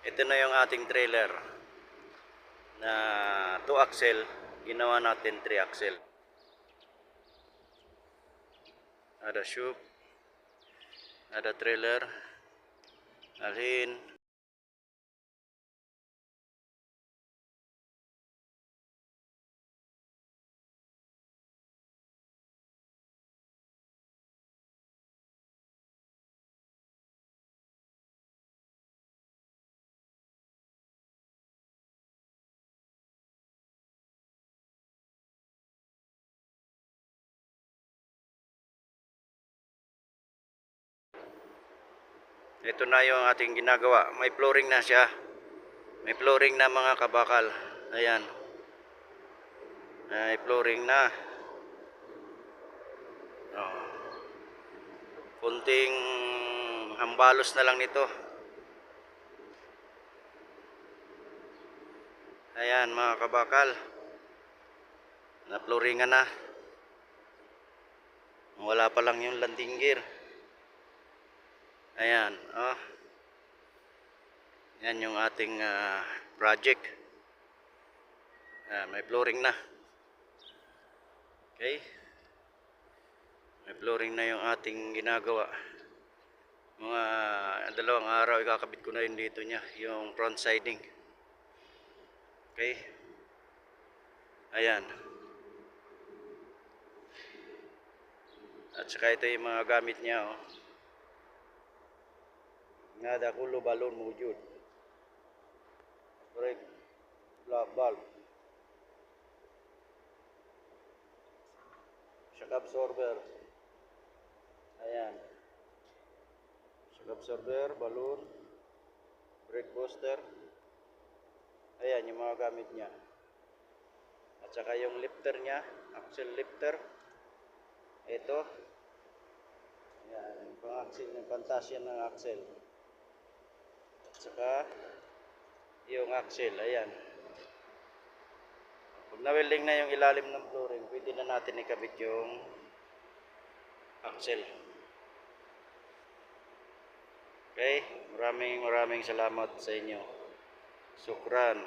Ito na yung ating trailer na 2 axle, ginawa natin 3 axle. Ada shoe, ada trailer, alhin. Ito na yung ating ginagawa. May flooring na siya. May flooring na mga kabakal. Ayan. May flooring na. Oh. Kunting hambalos na lang nito. Ayan mga kabakal. Na-flooringan na. Wala pa lang yung landing gear. Ayan, oh. Yan yung ating project. May flooring na. Okay. May flooring na yung ating ginagawa. Mga 2 araw ikakabit ko na yun dito niya, yung front siding. Okay. Ayan. At saka ito yung mga gamit niya, oh. Nada kulo balon mujud. Brake, block valve, shock absorber. Ayan. Shock absorber, balloon, brake booster. Ayan yung mga gamit niya. At saka yung lifter niya, axle lifter. Ito. Ayan, yung pang-axle, yung pantasya ng axle. At saka yung axle, ayan. Pag na-welding na yung ilalim ng flooring, pwede na natin ikabit yung axle. Okay, maraming salamat sa inyo. Sukran.